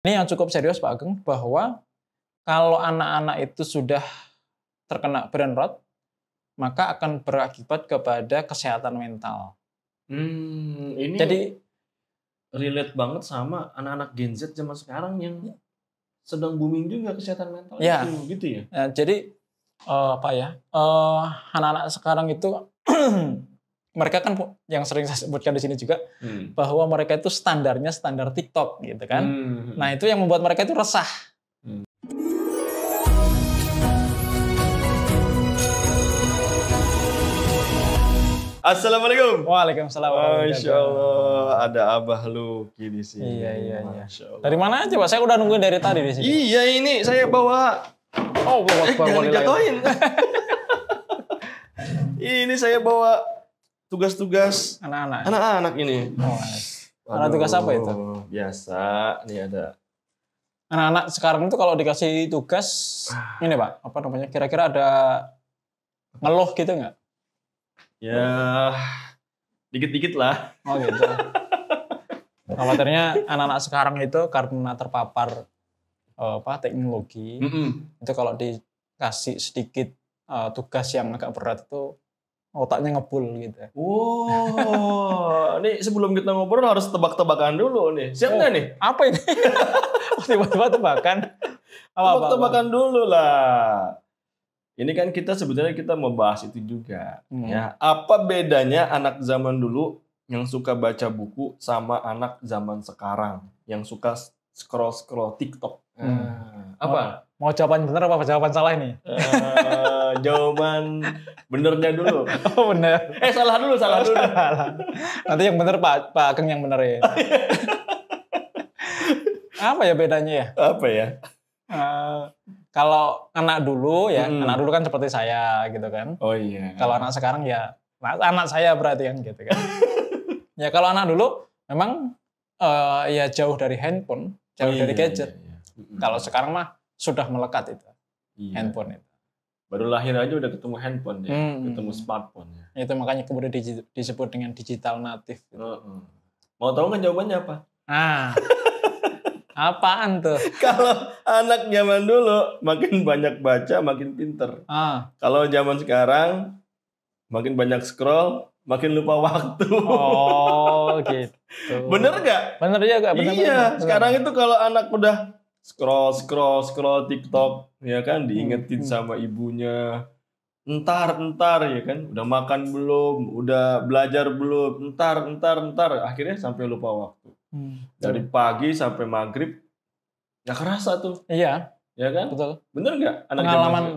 Ini yang cukup serius Pak Ageng, bahwa kalau anak-anak itu sudah terkena brain rot, maka akan berakibat kepada kesehatan mental. Ini Jadi relate banget sama anak-anak Gen Z zaman sekarang yang sedang booming juga kesehatan mental Ya. itu, gitu ya. Jadi anak-anak sekarang itu mereka kan yang sering saya sebutkan di sini juga bahwa mereka itu standarnya standar TikTok gitu kan. Nah, itu yang membuat mereka itu resah. Assalamualaikum. Waalaikumsalam. Masya Allah, ada Abah Luki di sini. Iya. Masya Allah. Dari mana aja Pak? Saya udah nungguin dari tadi di sini. Iya, ini saya bawa. Oh, jangan dijatuhin. Ini saya bawa tugas-tugas anak-anak ini. Anak tugas apa itu? Biasa, nih ada. Anak-anak sekarang itu kalau dikasih tugas, ini Pak, apa namanya? Kira-kira ada ngeluh gitu nggak? Ya, dikit-dikit lah. Oh gitu. Khawatirnya anak-anak sekarang itu karena terpapar teknologi, itu kalau dikasih sedikit tugas yang agak berat itu otaknya ngebul gitu. Oh, ini sebelum kita ngobrol harus tebak-tebakan dulu nih. Siap nggak nih? Apa ini? Tiba-tiba tebakan. Tebak-tebakan dulu lah. Ini kan kita sebetulnya kita mau bahas itu juga. Ya, apa bedanya anak zaman dulu yang suka baca buku sama anak zaman sekarang yang suka scroll TikTok? Apa? Mau jawaban bener apa jawaban salah ini? Jawaban benernya dulu. Oh bener. Salah dulu. Nanti yang bener Pak Ageng yang bener ya. Apa ya bedanya ya? Apa ya? Kalau anak dulu ya, anak dulu kan seperti saya gitu kan. Oh iya. Kalau anak sekarang ya anak saya berarti kan gitu kan. Ya kalau anak dulu memang ya jauh dari handphone, jauh dari gadget. Iya. Kalau sekarang mah sudah melekat itu handphone itu. Baru lahir aja udah ketemu handphone ya, ketemu smartphone ya. Itu makanya kemudian disebut dengan digital native. Gitu. Mau tahu nggak jawabannya apa? Apaan tuh? Kalau anak zaman dulu makin banyak baca, makin pinter. Kalau zaman sekarang makin banyak scroll, makin lupa waktu. Oh gitu. Bener nggak? Bener juga. Iya. Sekarang itu kalau anak udah scroll TikTok, ya kan diingetin sama ibunya. Entar ya kan, udah makan belum, udah belajar belum, entar, akhirnya sampai lupa waktu. Dari pagi sampai maghrib, nggak kerasa tuh. Iya. Ya kan? Betul. Bener nggak?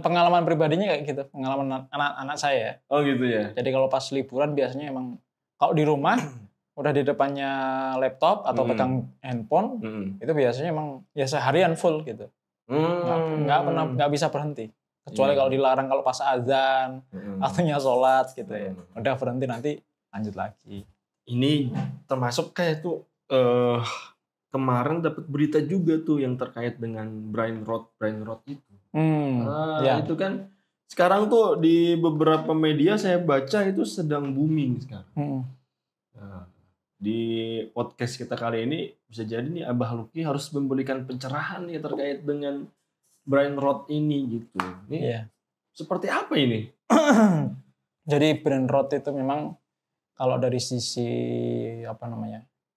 Pengalaman pribadinya kayak gitu, pengalaman anak saya. Oh gitu ya. Jadi kalau pas liburan biasanya emang kalau di rumah udah di depannya laptop atau pegang handphone, itu biasanya emang ya seharian full gitu. Nggak bisa berhenti. Kecuali kalau dilarang kalau pas azan, artinya sholat gitu ya. Udah berhenti nanti lanjut lagi. Ini termasuk kayak tuh kemarin dapat berita juga tuh yang terkait dengan brain rot itu. Itu kan sekarang tuh di beberapa media saya baca itu sedang booming sekarang. Di podcast kita kali ini bisa jadi nih Abah Luki harus memberikan pencerahan nih terkait dengan brain rot ini gitu. Seperti apa ini? Jadi brain rot itu memang kalau dari sisi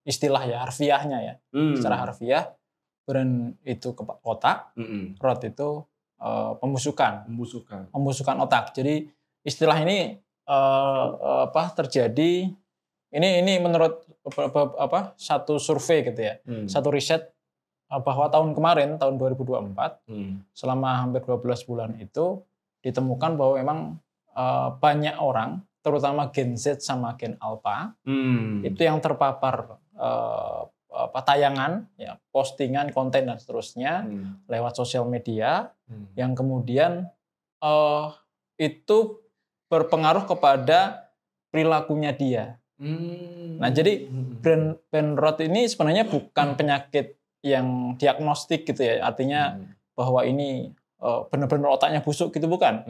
istilah ya harfiahnya ya. Secara harfiah brain itu otak, rot itu pembusukan otak. Jadi istilah ini terjadi ini menurut satu survei gitu ya. Satu riset bahwa tahun kemarin tahun 2024 selama hampir 12 bulan itu ditemukan bahwa memang banyak orang terutama Gen Z sama Gen Alpha itu yang terpapar tayangan ya, postingan, konten dan seterusnya lewat sosial media yang kemudian itu berpengaruh kepada perilakunya dia. Nah, jadi brain rot ini sebenarnya bukan penyakit yang diagnostik gitu ya. Artinya bahwa ini benar-benar otaknya busuk gitu bukan.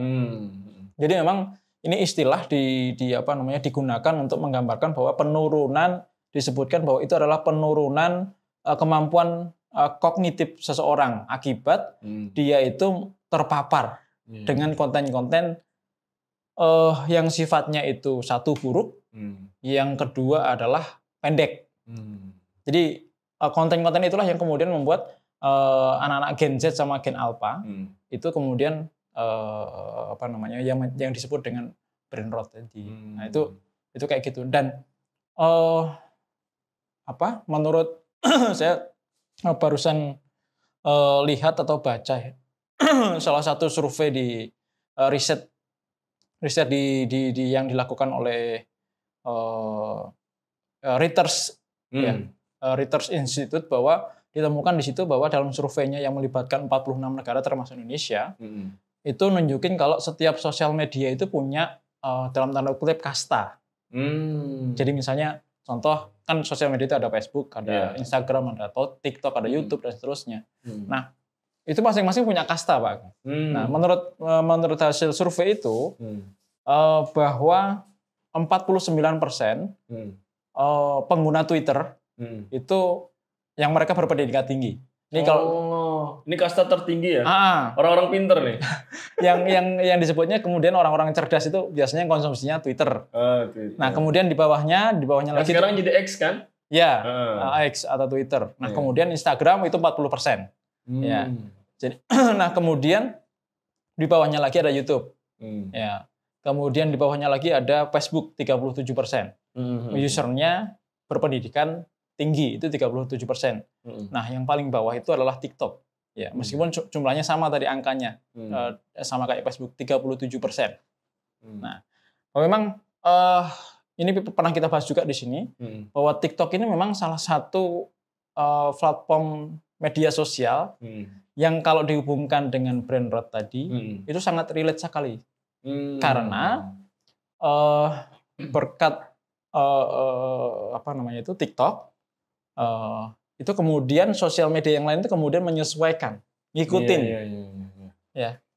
Jadi memang ini istilah digunakan untuk menggambarkan bahwa penurunan disebutkan bahwa itu adalah penurunan kemampuan kognitif seseorang akibat dia itu terpapar dengan konten-konten yang sifatnya itu satu buruk, yang kedua adalah pendek. Jadi konten-konten itulah yang kemudian membuat anak-anak Gen Z sama Gen Alpha itu kemudian yang disebut dengan brain rot tadi. Nah itu kayak gitu. Dan menurut saya barusan lihat atau baca ya, salah satu survei di riset yang dilakukan oleh Reuters Reuters Institute, bahwa ditemukan di situ bahwa dalam surveinya yang melibatkan 46 negara termasuk Indonesia, itu nunjukin kalau setiap sosial media itu punya dalam tanda kutip kasta. Jadi misalnya contoh kan sosial media itu ada Facebook, ada Instagram, ada TikTok, ada YouTube dan seterusnya. Nah, itu masing-masing punya kasta, Pak. Nah, menurut hasil survei itu bahwa 49% pengguna Twitter itu yang mereka berpendidikan tinggi. Ini ini kasta tertinggi ya? Orang-orang pinter nih. yang disebutnya kemudian orang-orang cerdas itu biasanya konsumsinya Twitter. Twitter. Nah, kemudian di bawahnya lagi sekarang jadi X kan? Ya, X atau Twitter. Nah, kemudian Instagram itu 40%. Ya. Jadi nah, kemudian di bawahnya lagi ada YouTube. Ya. Kemudian di bawahnya lagi ada Facebook 37%. Usernya berpendidikan tinggi itu 37%. Nah, yang paling bawah itu adalah TikTok. Ya, meskipun jumlahnya sama tadi angkanya, sama kayak Facebook 37%. Nah, memang ini pernah kita bahas juga di sini bahwa TikTok ini memang salah satu platform media sosial yang kalau dihubungkan dengan brain rot tadi itu sangat relate sekali. Karena berkat TikTok itu kemudian sosial media yang lain itu kemudian menyesuaikan, ngikutin.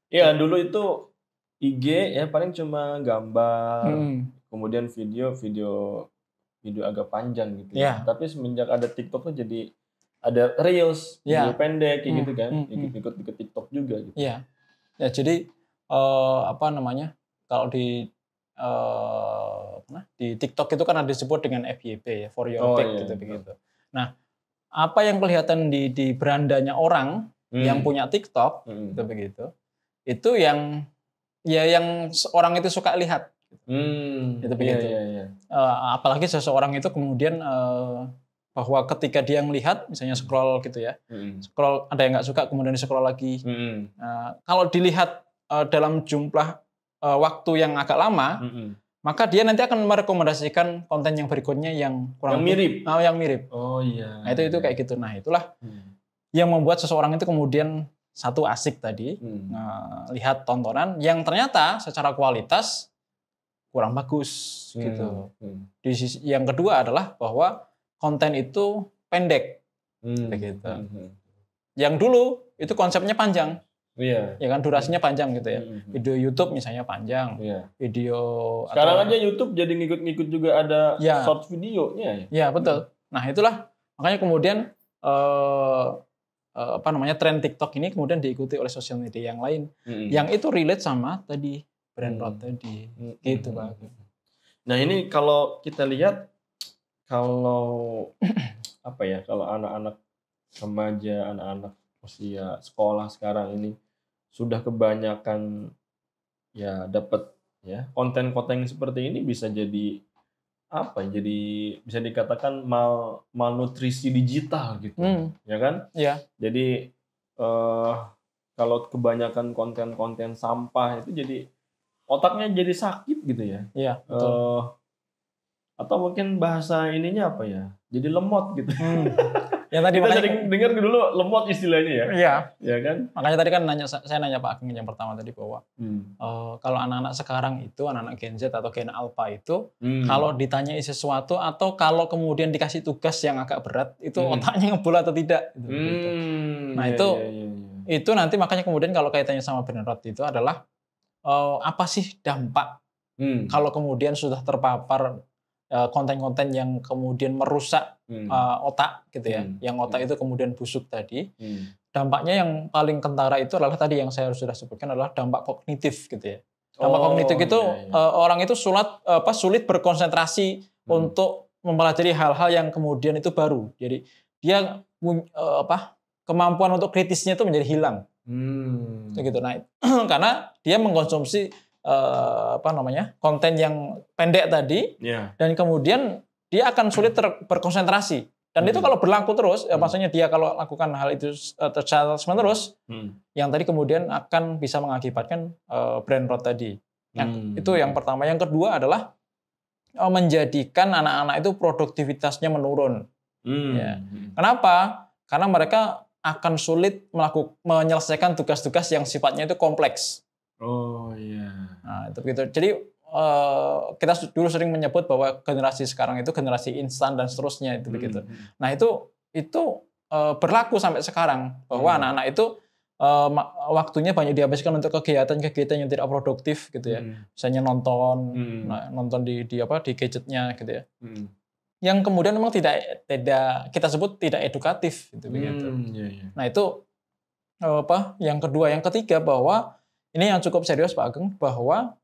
Iya, dulu itu IG ya paling cuma gambar, kemudian video agak panjang gitu. Tapi semenjak ada TikTok tuh jadi ada reels, video pendek kayak gitu kan, ikut TikTok juga gitu. Iya. Ya, jadi kalau di TikTok itu kan ada disebut dengan FYP ya, for your back gitu begitu. Nah, apa yang kelihatan di berandanya orang yang punya TikTok gitu begitu, itu yang orang itu suka lihat. Gitu begitu. Apalagi seseorang itu kemudian bahwa ketika dia melihat, misalnya scroll gitu ya, scroll ada yang nggak suka kemudian di scroll lagi. Kalau dilihat dalam jumlah waktu yang agak lama, maka dia nanti akan merekomendasikan konten yang berikutnya yang kurang mirip. Yang mirip. Oh iya. Nah, itu kayak gitu. Nah, itulah yang membuat seseorang itu kemudian satu asik tadi lihat tontonan yang ternyata secara kualitas kurang bagus gitu. Di sisi yang kedua adalah bahwa konten itu pendek. Begitu. Yang dulu itu konsepnya panjang. Ya kan durasinya panjang gitu ya. Video YouTube misalnya panjang. Video sekarang aja YouTube jadi ngikut-ngikut juga ada short videonya. Ya, betul. Nah, itulah makanya kemudian tren TikTok ini kemudian diikuti oleh sosial media yang lain yang itu relate sama tadi brain rot tadi. Gitu, Pak. Nah, ini kalau kita lihat kalau kalau anak-anak remaja, anak-anak usia sekolah sekarang ini sudah kebanyakan dapat konten-konten seperti ini bisa jadi jadi bisa dikatakan malnutrisi digital gitu. Ya kan? Iya. Jadi kalau kebanyakan konten-konten sampah itu jadi otaknya jadi sakit gitu ya. Iya, betul. Atau mungkin bahasa ininya jadi lemot gitu. Yang tadi kita sering dengar dulu lemot istilahnya ya. Iya. Ya kan? Makanya tadi kan saya nanya Pak Ageng yang pertama tadi bahwa kalau anak-anak sekarang itu, anak-anak Gen Z atau Gen Alpha itu kalau ditanyai sesuatu atau kalau kemudian dikasih tugas yang agak berat itu otaknya ngebul atau tidak gitu. Nah, itu nanti makanya kemudian kalau kaitannya sama brain rot itu adalah apa sih dampak kalau kemudian sudah terpapar konten-konten yang kemudian merusak otak gitu ya, yang otak itu kemudian busuk tadi. Dampaknya yang paling kentara itu adalah tadi yang saya sudah sebutkan adalah dampak kognitif gitu ya. Dampak kognitif itu orang itu sulit berkonsentrasi untuk mempelajari hal-hal yang kemudian itu baru. Jadi dia kemampuan untuk kritisnya itu menjadi hilang. Gitu. Nah, karena dia mengkonsumsi konten yang pendek tadi, dan kemudian dia akan sulit berkonsentrasi. Dan itu kalau berlaku terus, maksudnya dia kalau lakukan hal itu terus, yang tadi kemudian akan bisa mengakibatkan brain rot tadi. Itu yang pertama. Yang kedua adalah menjadikan anak-anak itu produktivitasnya menurun. Ya. Kenapa? Karena mereka akan sulit menyelesaikan tugas-tugas yang sifatnya itu kompleks. Oh iya. Nah, itu begitu. Jadi kita dulu sering menyebut bahwa generasi sekarang itu generasi instan dan seterusnya itu begitu. Nah itu berlaku sampai sekarang bahwa anak-anak itu waktunya banyak dihabiskan untuk kegiatan-kegiatan yang tidak produktif gitu ya. Misalnya nonton di gadgetnya gitu ya. Yang kemudian memang tidak kita sebut tidak edukatif gitu begitu. Nah itu yang kedua, yang ketiga bahwa ini yang cukup serius Pak Ageng, bahwa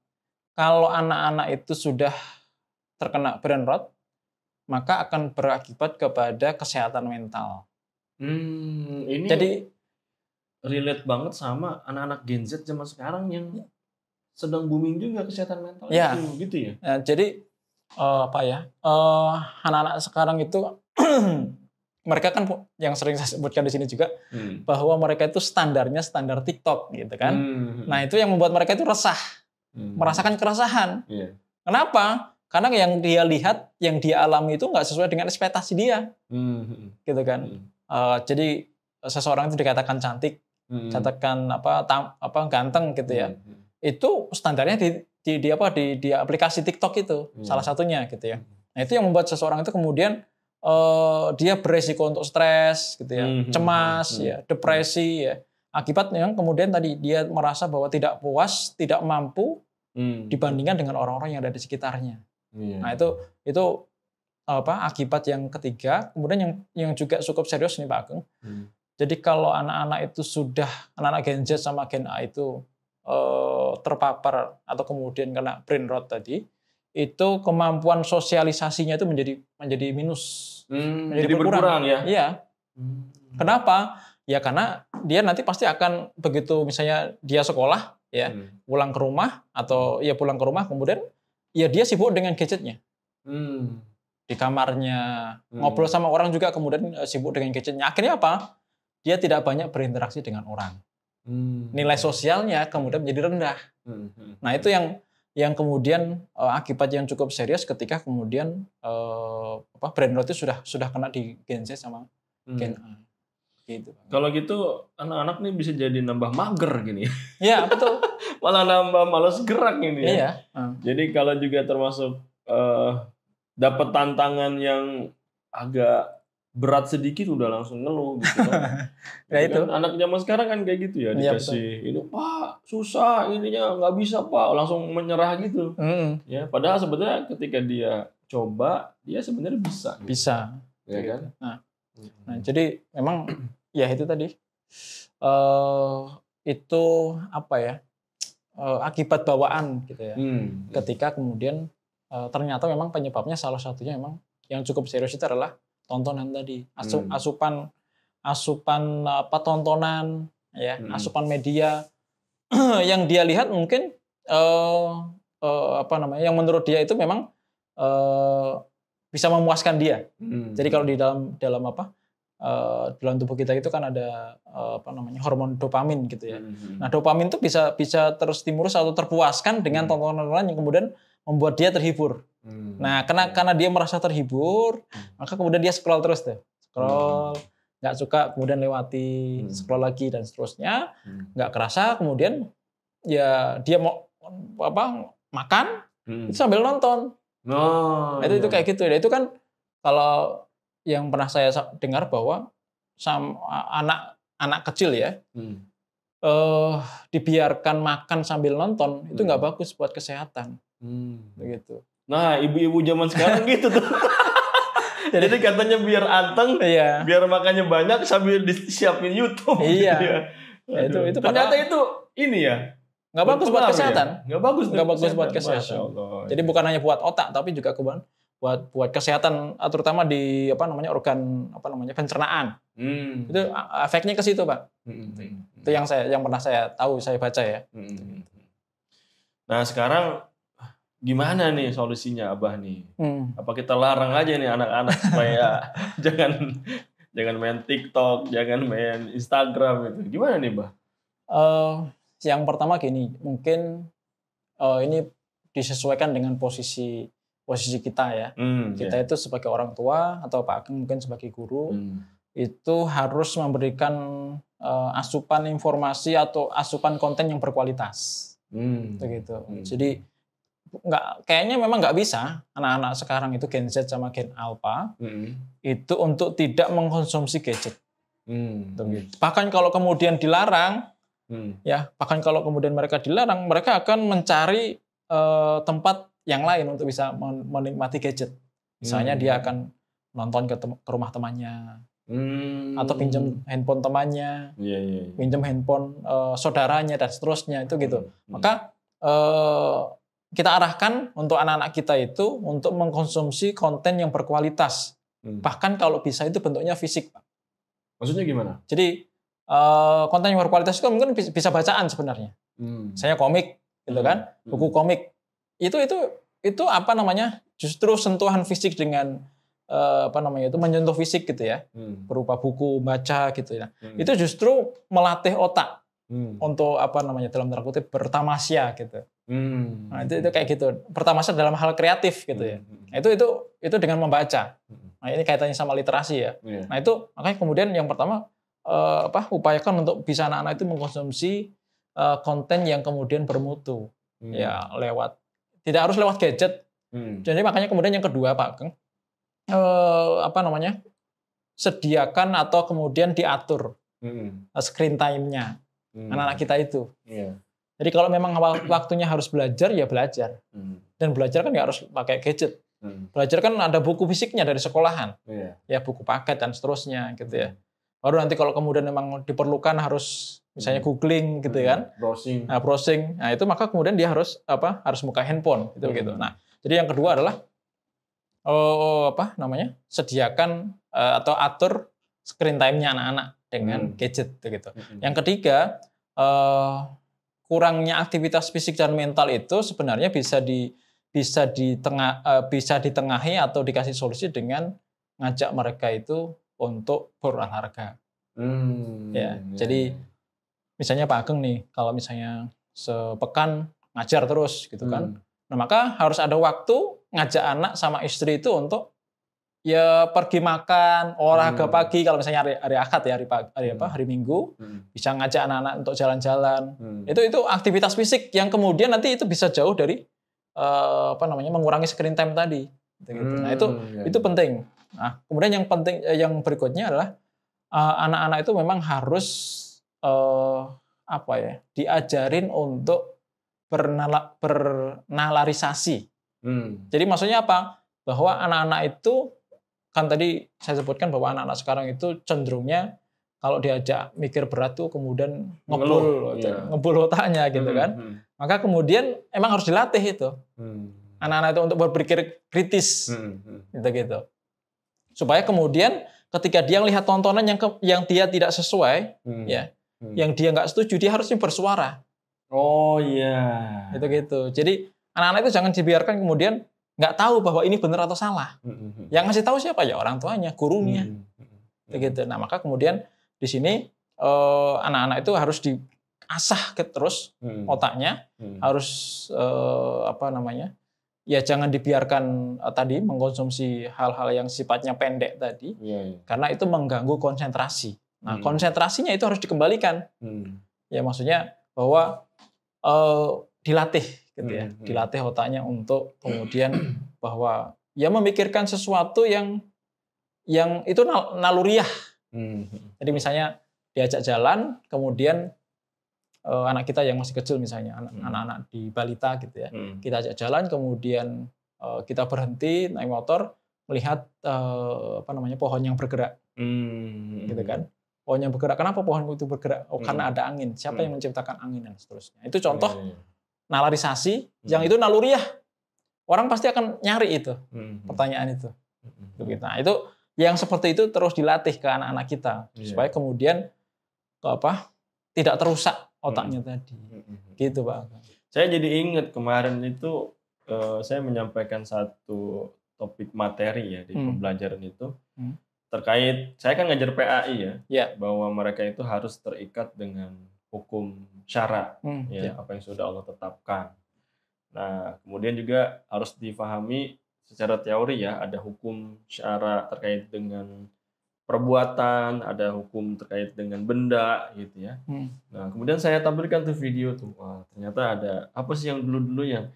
kalau anak-anak itu sudah terkena brain rot, maka akan berakibat kepada kesehatan mental. Ini jadi relate banget sama anak-anak Gen Z zaman sekarang yang sedang booming juga kesehatan mental itu, gitu ya. Jadi anak-anak sekarang itu mereka kan yang sering saya sebutkan di sini juga bahwa mereka itu standarnya standar TikTok gitu kan. Nah itu yang membuat mereka itu resah, merasakan keresahan. Kenapa? Karena yang dia lihat, yang dia alami itu nggak sesuai dengan ekspektasi dia, gitu kan. Jadi seseorang itu dikatakan cantik, katakan ganteng gitu ya. Itu standarnya di aplikasi TikTok itu salah satunya gitu ya. Nah itu yang membuat seseorang itu kemudian dia beresiko untuk stres gitu ya, cemas ya, depresi ya. Akibatnya kemudian tadi dia merasa bahwa tidak puas, tidak mampu dibandingkan dengan orang-orang yang ada di sekitarnya. Nah itu akibat yang ketiga. Kemudian yang juga cukup serius nih Pak Ageng. Jadi kalau anak-anak itu sudah, anak-anak Gen Z sama Gen A itu terpapar atau kemudian kena brain rot tadi, itu kemampuan sosialisasinya itu menjadi minus, menjadi berkurang ya. Iya. Kenapa? Ya karena dia nanti pasti akan begitu misalnya dia sekolah ya, pulang ke rumah atau ya pulang ke rumah kemudian ya dia sibuk dengan gadgetnya. Di kamarnya, ngobrol sama orang juga kemudian sibuk dengan gadgetnya. Akhirnya apa? Dia tidak banyak berinteraksi dengan orang. Nilai sosialnya kemudian menjadi rendah. Nah itu yang kemudian akibat yang cukup serius ketika kemudian brain rot itu sudah kena di Gen Z sama Gen A. Gitu. Kalau gitu anak-anak nih bisa jadi nambah mager gini. Iya betul. Malah nambah malas gerak ini. Iya. Jadi kalau juga termasuk dapat tantangan yang agak berat sedikit udah langsung ngeluh gitu kan. Ya itu. Kan anak zaman sekarang kan kayak gitu ya, dikasih ini Pak susah ininya nggak bisa Pak, langsung menyerah gitu. Ya padahal sebetulnya ketika dia coba dia sebenarnya bisa. Gitu. Bisa. Ya kan. Nah jadi memang ya itu tadi itu akibat bawaan gitu ya. Ketika kemudian ternyata memang penyebabnya salah satunya memang yang cukup serius itu adalah tontonan tadi, asupan tontonan ya, asupan media yang dia lihat mungkin yang menurut dia itu memang bisa memuaskan dia. Jadi kalau di dalam tubuh kita itu kan ada hormon dopamin gitu ya. Nah, dopamin itu bisa terstimulus atau terpuaskan dengan tontonan yang kemudian membuat dia terhibur. Nah, karena dia merasa terhibur, maka kemudian dia scroll terus tuh. Scroll, nggak suka kemudian lewati, scroll lagi dan seterusnya. Nggak kerasa kemudian ya dia mau makan itu sambil nonton. Itu kayak gitu. Itu kan kalau yang pernah saya dengar bahwa anak kecil ya dibiarkan makan sambil nonton itu nggak bagus buat kesehatan. Begitu. Nah, ibu-ibu zaman sekarang gitu tuh. Jadi katanya biar anteng, biar makannya banyak sambil disiapin YouTube. Iya. Ya, itu ternyata itu ini ya. Nggak bagus buat kesehatan. Nggak bagus buat kesehatan. Jadi bukan hanya buat otak, tapi juga buat kesehatan, terutama di organ pencernaan. Itu efeknya ke situ, Pak. Itu yang pernah saya tahu, saya baca ya. Nah sekarang gimana nih solusinya Abah nih? Apa kita larang aja nih anak-anak supaya jangan main TikTok, jangan main Instagram itu? Gimana nih, Bah? Yang pertama gini, mungkin ini disesuaikan dengan posisi kita ya. Kita itu sebagai orang tua atau Pak Ageng mungkin sebagai guru itu harus memberikan asupan informasi atau asupan konten yang berkualitas. Begitu. Jadi kayaknya memang nggak bisa anak-anak sekarang itu Gen Z sama Gen Alpha itu untuk tidak mengkonsumsi gadget. Bahkan kalau kemudian dilarang, bahkan kalau kemudian mereka dilarang, mereka akan mencari tempat yang lain untuk bisa menikmati gadget. Misalnya dia akan nonton ke rumah temannya, atau pinjam handphone temannya, pinjam handphone saudaranya dan seterusnya itu gitu. Maka kita arahkan untuk anak-anak kita itu untuk mengkonsumsi konten yang berkualitas. Bahkan kalau bisa itu bentuknya fisik, Pak. Maksudnya gimana? Jadi konten yang berkualitas itu mungkin bisa bacaan sebenarnya. Saya komik, gitu kan, buku komik. Itu justru sentuhan fisik dengan itu menyentuh fisik gitu ya, berupa buku baca gitu ya. Itu justru melatih otak untuk dalam tanda kutip bertamasya gitu. Nah, itu kayak gitu. Pertamasya dalam hal kreatif gitu ya. Nah, itu dengan membaca. Nah, ini kaitannya sama literasi ya. Nah, itu makanya kemudian yang pertama upayakan untuk bisa anak-anak itu mengkonsumsi konten yang kemudian bermutu. Ya, tidak harus lewat gadget. Jadi makanya kemudian yang kedua, Pak Ageng, sediakan atau kemudian diatur screen time-nya anak-anak kita itu. Jadi kalau memang waktunya harus belajar, ya belajar. Dan belajar kan nggak harus pakai gadget. Belajar kan ada buku fisiknya dari sekolahan, ya buku paket dan seterusnya gitu ya. Baru nanti kalau kemudian memang diperlukan harus misalnya googling gitu kan, browsing. Nah itu maka kemudian dia harus buka handphone gitu. Nah jadi yang kedua adalah sediakan atau atur screen time-nya anak-anak dengan gadget gitu. Yang ketiga, kurangnya aktivitas fisik dan mental itu sebenarnya bisa ditengahi atau dikasih solusi dengan ngajak mereka itu untuk berolahraga. Jadi misalnya Pak Ageng nih, kalau misalnya sepekan ngajar terus gitu kan, nah maka harus ada waktu ngajak anak sama istri itu untuk ya pergi makan, olahraga pagi kalau misalnya hari Ahad ya, hari Minggu, bisa ngajak anak-anak untuk jalan-jalan. Itu aktivitas fisik yang kemudian nanti itu bisa jauh dari mengurangi screen time tadi. Gitu. Nah, itu penting. Nah, kemudian yang berikutnya adalah anak-anak itu memang harus diajarin untuk bernalarisasi. Jadi maksudnya apa? Bahwa anak-anak itu kan tadi saya sebutkan bahwa anak-anak sekarang itu cenderungnya kalau diajak mikir berat tuh kemudian ngebul otaknya gitu kan. Maka kemudian emang harus dilatih itu. Anak-anak itu untuk berpikir kritis. Gitu. Supaya kemudian ketika dia melihat tontonan yang dia tidak sesuai, yang dia nggak setuju, dia harusnya bersuara. Oh iya. Gitu. Jadi anak-anak itu jangan dibiarkan kemudian nggak tahu bahwa ini benar atau salah. Yang ngasih tahu siapa? Ya orang tuanya, gurunya. Gitu. Nah maka kemudian di sini anak-anak itu harus diasah terus otaknya, harus ya jangan dibiarkan tadi mengkonsumsi hal-hal yang sifatnya pendek tadi, karena itu mengganggu konsentrasi. Nah konsentrasinya itu harus dikembalikan. Ya maksudnya bahwa dilatih. Gitu ya, dilatih otaknya untuk kemudian bahwa ya memikirkan sesuatu yang itu naluriah. Jadi misalnya diajak jalan, kemudian anak kita yang masih kecil misalnya, anak-anak di balita gitu ya, kita ajak jalan, kemudian kita berhenti naik motor melihat pohon yang bergerak, gitu kan? Pohon yang bergerak. Kenapa pohon itu bergerak? Oh, karena ada angin. Siapa yang menciptakan angin dan seterusnya. Itu contoh nalarisasi yang itu naluriah. Orang pasti akan nyari itu pertanyaan itu. Nah, itu yang seperti itu terus dilatih ke anak-anak kita supaya kemudian tidak terusak otaknya tadi. Gitu, Pak. Saya jadi ingat kemarin itu saya menyampaikan satu topik materi ya di pembelajaran itu terkait, saya kan ngajar PAI ya, bahwa mereka itu harus terikat dengan hukum syara, apa yang sudah Allah tetapkan. Nah, kemudian juga harus difahami secara teori ya, ada hukum syara terkait dengan perbuatan, ada hukum terkait dengan benda gitu ya. Nah, kemudian saya tampilkan tuh video tuh, wah ternyata ada apa sih yang dulu-dulu yang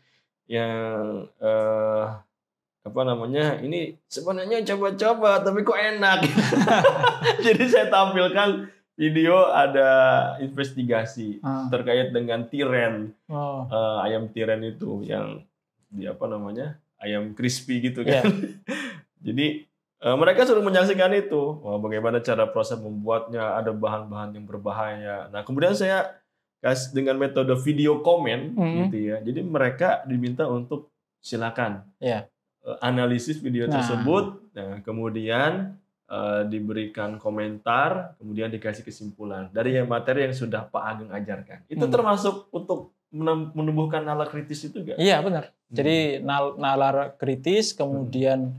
ini sebenarnya coba-coba tapi kok enak. Jadi saya tampilkan video ada investigasi terkait dengan tiren, ayam tiren itu yang ayam crispy gitu kan. Jadi mereka suruh menyaksikan itu, bagaimana cara proses membuatnya, ada bahan-bahan yang berbahaya. Nah, kemudian saya kasih dengan metode video komen gitu ya. Jadi mereka diminta untuk silakan analisis video tersebut, nah, kemudian diberikan komentar, kemudian dikasih kesimpulan dari materi yang sudah Pak Ageng ajarkan. Itu termasuk untuk menumbuhkan nalar kritis itu enggak? Iya, benar. Jadi nalar kritis, kemudian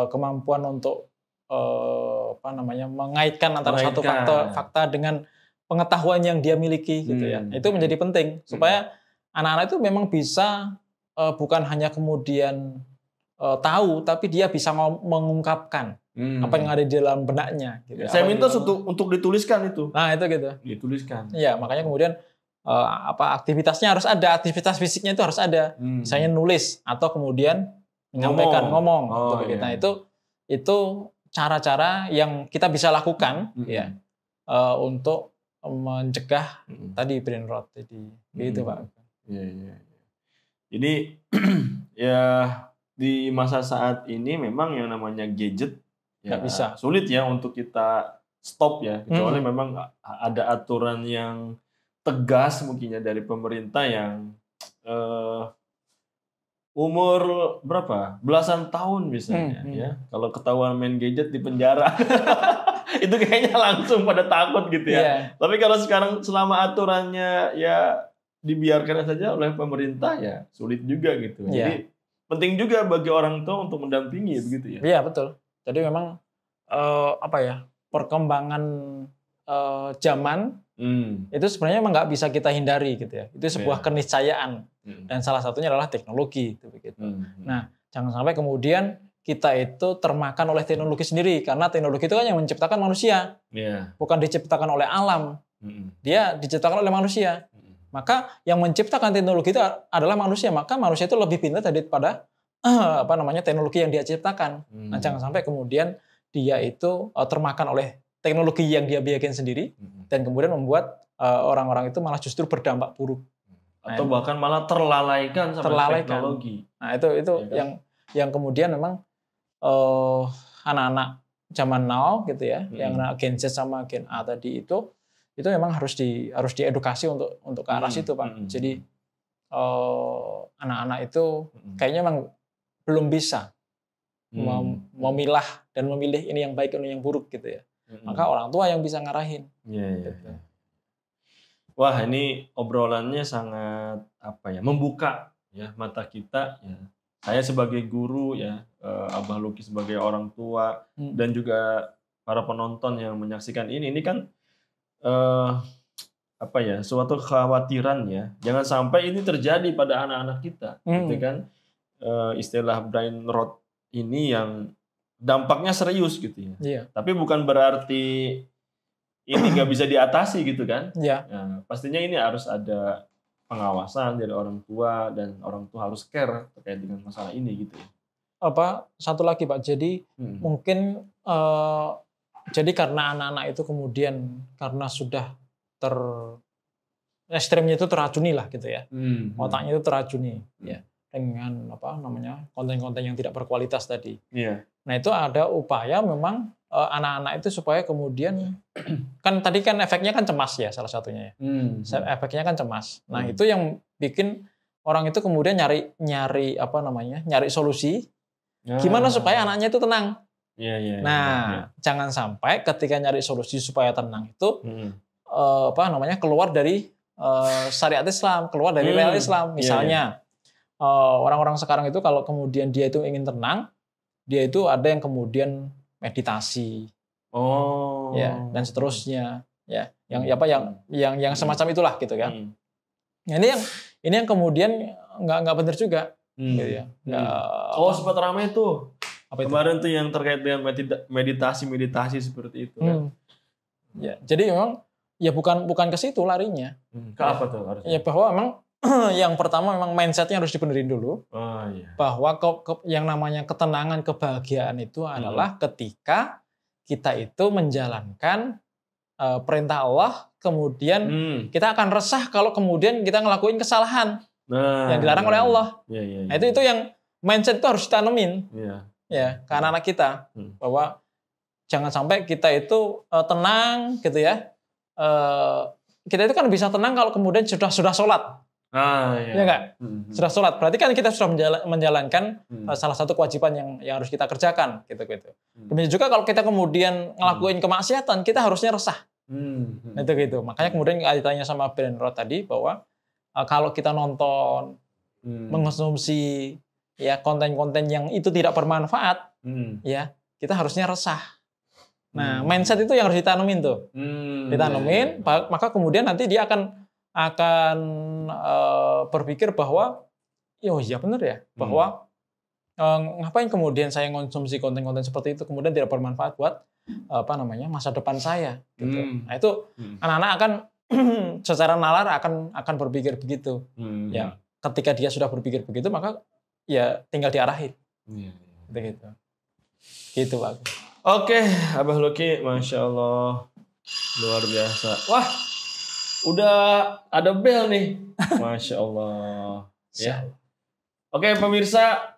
kemampuan untuk mengaitkan antara satu fakta dengan pengetahuan yang dia miliki gitu ya. Itu menjadi penting supaya anak-anak itu memang bisa bukan hanya kemudian tahu, tapi dia bisa mengungkapkan apa yang ada di dalam benaknya gitu. Saya minta untuk dituliskan itu. Nah, itu gitu. Dituliskan. Iya, makanya kemudian aktivitasnya harus ada, aktivitas fisiknya itu harus ada. Misalnya nulis atau kemudian menyampaikan ngomong gitu. Nah, itu cara-cara yang kita bisa lakukan ya untuk mencegah tadi brain rot tadi. Gitu, Pak. Iya. Jadi ya di masa saat ini memang yang namanya gadget ya bisa. Sulit ya untuk kita stop ya, kecuali memang ada aturan yang tegas mungkinnya dari pemerintah yang umur berapa? Belasan tahun misalnya ya. Kalau ketahuan main gadget di penjara. Itu kayaknya langsung pada takut gitu ya. Tapi kalau sekarang selama aturannya ya dibiarkan saja oleh pemerintah ya sulit juga gitu. Jadi penting juga bagi orang tua untuk mendampingi begitu ya. Iya, betul. Jadi memang perkembangan zaman itu sebenarnya memang nggak bisa kita hindari gitu ya. Itu sebuah keniscayaan dan salah satunya adalah teknologi gitu begitu. Nah, jangan sampai kemudian kita itu termakan oleh teknologi sendiri karena teknologi itu kan yang menciptakan manusia, bukan diciptakan oleh alam. Dia diciptakan oleh manusia. Maka yang menciptakan teknologi itu adalah manusia. Maka manusia itu lebih pintar daripada teknologi yang dia ciptakan. Nah, jangan sampai kemudian dia itu termakan oleh teknologi yang dia bikin sendiri dan kemudian membuat orang-orang itu malah justru berdampak buruk. Atau bahkan malah terlalaikan sama teknologi. Nah, itu ya, yang kemudian memang anak-anak zaman now gitu ya, yang anak Gen Z sama Gen A tadi itu memang harus diedukasi untuk ke arah situ, Pak. Jadi anak-anak itu kayaknya memang belum bisa memilah dan memilih ini yang baik ini yang buruk gitu ya. Maka orang tua yang bisa ngarahin. Gitu. Wah, ini obrolannya sangat membuka ya mata kita ya. Saya sebagai guru ya, Abah Luki sebagai orang tua dan juga para penonton yang menyaksikan ini kan suatu kekhawatiran ya. Jangan sampai ini terjadi pada anak-anak kita, gitu kan? Istilah brain rot ini yang dampaknya serius gitu ya. Iya. Tapi bukan berarti ini nggak bisa diatasi gitu kan? Iya. Nah, pastinya ini harus ada pengawasan dari orang tua dan orang tua harus care terkait dengan masalah ini gitu ya. Satu lagi Pak, jadi mungkin jadi karena anak-anak itu kemudian karena sudah ekstremnya itu teracuni lah gitu ya. Otaknya itu teracuni ya. dengan konten-konten yang tidak berkualitas tadi. Iya. Nah itu ada upaya memang anak-anak itu supaya kemudian kan tadi kan efeknya kan cemas ya salah satunya ya. Efeknya kan cemas. Nah itu yang bikin orang itu kemudian nyari solusi gimana supaya anaknya itu tenang. Jangan sampai ketika nyari solusi supaya tenang itu keluar dari syariat Islam, keluar dari real Islam. Misalnya orang-orang sekarang itu kalau kemudian dia itu ingin tenang, dia itu ada yang kemudian meditasi, dan seterusnya, ya, yang semacam itulah gitu kan. Ini yang kemudian nggak benar juga, gitu ya. Sempat ramai tuh. Kemarin tuh yang terkait dengan meditasi seperti itu. Kan? Ya, jadi memang ya bukan ke situ larinya. Ke apa tuh harusnya? Ya bahwa memang yang pertama memang mindsetnya harus dibenerin dulu. Bahwa yang namanya ketenangan, kebahagiaan itu adalah ketika kita itu menjalankan perintah Allah, kemudian kita akan resah kalau kemudian kita ngelakuin kesalahan yang dilarang oleh Allah. Nah, itu yang mindset itu harus ditanemin ya ke anak-anak kita, bahwa jangan sampai kita itu tenang gitu ya. Kita itu kan bisa tenang kalau kemudian sudah sholat. Ya enggak? Sudah sholat. Berarti kan kita sudah menjalankan salah satu kewajiban yang harus kita kerjakan. Gitu. Demikian juga kalau kita kemudian ngelakuin kemaksiatan, kita harusnya resah. Gitu. Makanya kemudian kaitannya sama Brian Roth tadi, bahwa kalau kita nonton, mengkonsumsi ya konten-konten yang itu tidak bermanfaat, ya kita harusnya resah. Nah, mindset itu yang harus ditanemin tuh. Ditanemin, maka kemudian nanti dia akan berpikir bahwa iya benar ya, bahwa ngapain kemudian saya konsumsi konten-konten seperti itu kemudian tidak bermanfaat buat masa depan saya gitu. Nah, itu anak-anak akan secara nalar akan berpikir begitu. Ya, ketika dia sudah berpikir begitu, maka ya tinggal diarahin. Gitu. Gitu, Pak. Oke, Abah Luki, Masya Allah, luar biasa. Wah, udah ada bel nih, Masya Allah. Ya. Oke, pemirsa,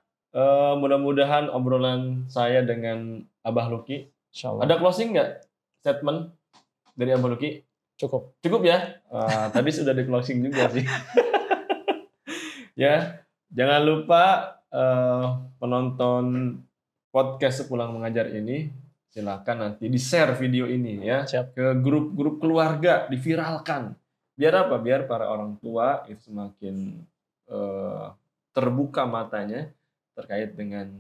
mudah-mudahan obrolan saya dengan Abah Luki. Ada closing nggak statement dari Abah Luki? Cukup ya. Tadi sudah di closing juga sih. Ya, jangan lupa penonton podcast Sepulang Mengajar ini, silakan nanti di-share video ini ya. Ke grup-grup keluarga, diviralkan. Biar apa? Biar para orang tua itu semakin terbuka matanya terkait dengan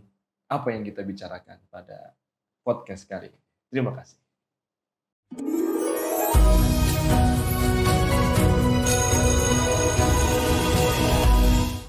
apa yang kita bicarakan pada podcast kali ini. Terima kasih.